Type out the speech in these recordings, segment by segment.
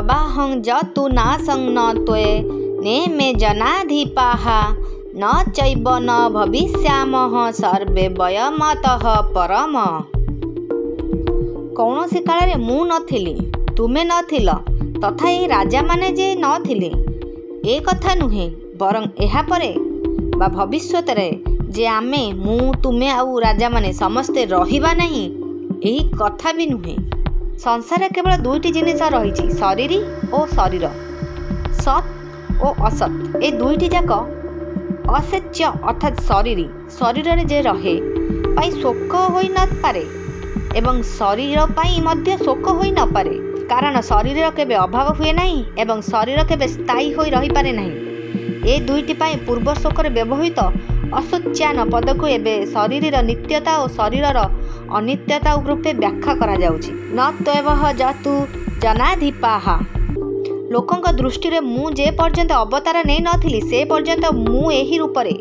भवाहं जतु नासं न त्वे ने मे जनाधिपाः न चैव न भविष्यामः सर्वे वयमतः परम। कौनसी काल मु नथिली तुमे नथिल तथा ये राजा माने जे नथिले ए कथा नुहे बरं एहा परे बा भविष्यत रे जे आमे मु तुमे आउ राजा माने समस्ते रहिबा नहीं एही कथा भी नुहे। संसार केवल दुईटी जिनिस रही शरीरी और शरीर सत और असत। ए दुईटी जाक असेच्य अर्थात शरीरी शरीर रे जे रहे पाई शोक होई न पारे एवं शरीर पाई मध्य शोक होई न पारे कारण शरीर केबे अभाव हुए नहीं एवं शरीर केबे स्थायी होई रही पारे नहीं। ए दुईटी पाई पूर्व शोक व्यवहित असोच्यान पद को एबे शरीर नित्यता और शरीर अनित्यता रूपे व्याख्या करा जाउछि। न त्वयवः जतु जनाधिपाः लोकंक दृष्टि रे मु जे पर्यंत अवतार नै नथिली से पर्यंत मु एही रूपरे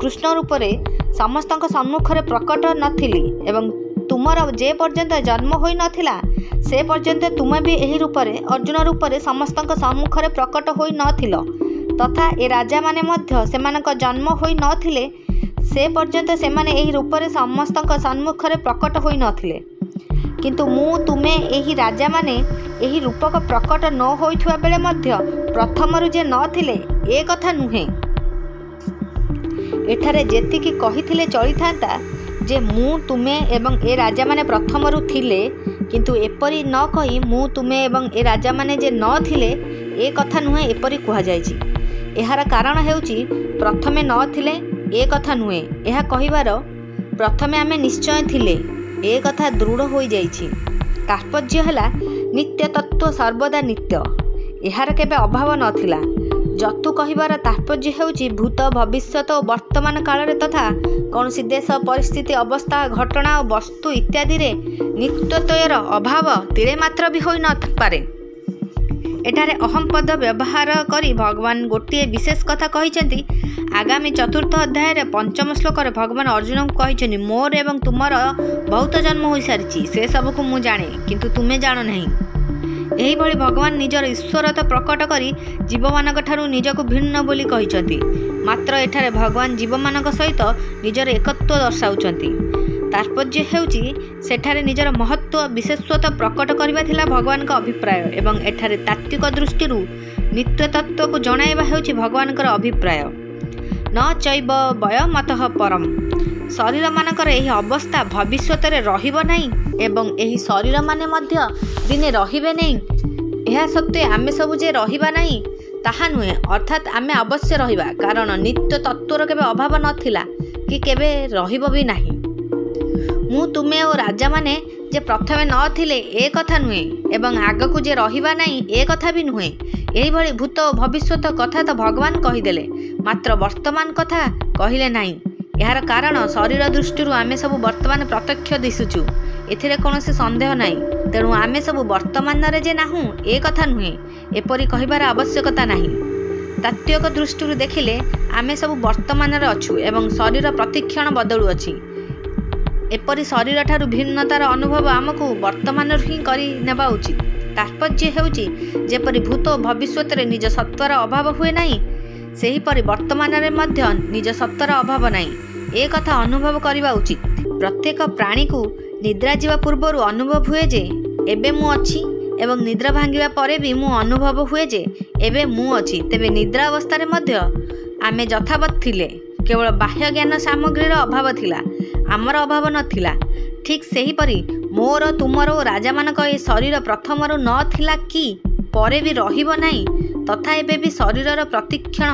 कृष्ण रूपरे समस्तक सम्मुखरे प्रकट नथिली एवं तुमर जे पर्यंत जन्म होई नथिला से पर्यंत तुम भी एही रूपरे अर्जुन रूपरे समस्तक सम्मुखरे प्रकट होई नथिल तथा ए राजा माने मध्य सेमानक जन्म होई नथिले से पर्यंत सेमाने एही रूपरे समस्तक सम्मुखरे प्रकट होई नथिले किंतु मु तुमे एही राजा माने एही रूपक प्रकट न होइथुवा बेले मध्य प्रथमरु जे नथिले ए कथा नुहे। एठारे जेतिकी कहिथिले चलिथांता जे मु तुमे एवं ए राजा माने प्रथमरु थिले किंतु एपरी न कही मु तुमे एवं ए राजा माने जे न थिले ए कथा नुहे एपरी कुहा जायछि। एहार कारण हेउछि प्रथमे न थिले ए कथा नुहे एहा कहिबार प्रथमे आमे निश्चय थिले ए कथा दृढ़ होई जाइछि। तात्पर्य हला नित्य तत्व सर्वदा नित्य एहार केबे अभाव नथिला। जतु कहिबार तात्पर्य हेउछि भूत भविष्यत और वर्तमान काल तथा कौनसी देश परिस्थिति अवस्था घटना और वस्तु इत्यादि रे नित्यत्वयर अभाव तिरे मात्र भी होई न पारे। एठारे अहम पद व्यवहार करी भगवान गोटे विशेष कथा कहिसेंती। आगामी चतुर्थ अध्याय रे पंचम श्लोक रे भगवान अर्जुन को कहिसेंती मोर एवं तुमर बहुत जन्म होई सारिछि से सब को मु जाने किंतु तुमे जानो नहीं। एही भली भगवान निजर ईश्वरता प्रकट करी जीव मानक ठारू निजको भिन्न बोली कहिसेंती मात्र एठारे भगवान जीव मानक सहित निजर एकत्व दर्शाउछंती। तात्पर्य हेउछि सेठारे निजर महत्व विशेषत्व प्रकट करबा थिला भगवान का अभिप्राय एवं एठारे तात्विक दृष्टि नित्य तत्व को जणाइबा हेउछि भगवान का अभिप्राय। न चैव वयमतः परम शरीर मानकर एही अवस्था भविष्यत रे रहिबो नहीं एवं एही शरीर माने मध्य दिने रहिबे नहीं। एहा सत्वे आमे सब जे रहिबा नहीं ताहा नुहे अर्थात आमे अवश्य रहिबा कारण नित्य तत्वर केबे अभाव नथिला कि केबे रहिबो भी नहीं। मु तुमे और राजा माने जे प्रथमे न थिले ए कथा नुहे एवं आगकू जे रहिबा नहीं ए कथा भी नुहे। एही भली भूत भविष्यत कथा तो भगवान कहिदेले मात्र वर्तमान कथा कहिले नहीं। यार कारण शरीर दृष्टि आमे सब वर्तमान प्रत्यक्ष दिशुचु एथिरे कौनसी संदेह नहीं। तेणु आमे सब वर्तमान रे जे नाहु ए कथा नुहे एपरी कहिबार आवश्यकता नहीं। तात्विक दृष्टि देखिले आमे सब वर्तमान रे अछु एवं शरीर प्रतिक्षण बदलु अछि। एपरी शरीर ठारू भिन्नतार अनुभव आमको वर्तमान ही करी नेबा उचित। तात्पर्य हेउछि जेपरी भूत भविष्यत रे निज सत्वर अभाव हुए नहीं सेहीपरि वर्तमान रे मध्य निज सत्वर अभाव नहीं ए कथा अनुभव करवा उचित। प्रत्येक प्राणी को निद्रा जीवा पूर्व अनुभव हुए जे एबे मु अछि एवं निद्रा भांगिबा परे भी मु अनुभव हुए जे एबे मु अछि। तेबे निद्रा अवस्था रे मध्य आमे यथावत थिले केवल बाह्य ज्ञान सामग्रीर अभाव थिला आमर अभाव नथिला। ठीक सेहीपरि मोर तुमर राजा मानक ए शरीर प्रथमरु न थिला कि परे भी रहिबो नाही तथा एबे भी शरीरर प्रतिक्षण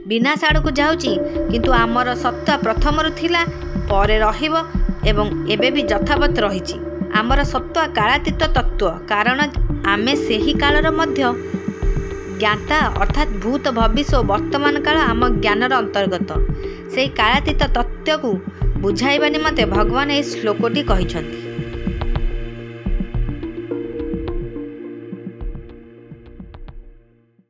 विनाश आड़क जाउची किंतु आमर सत्ता प्रथमरु थिला परे रहिबो एवं एबे भी यथावत रहिछि। आमर सत्ता कालातीत तत्व कारण आमे सेही कालर मध्य ज्ञाता अर्थात भूत भविष्य और वर्तमान काल आम ज्ञानर अंतर्गत से कालातीत तत्व को बुझाइबा निमंते भगवान ए श्लोकटी कहिछन्ति।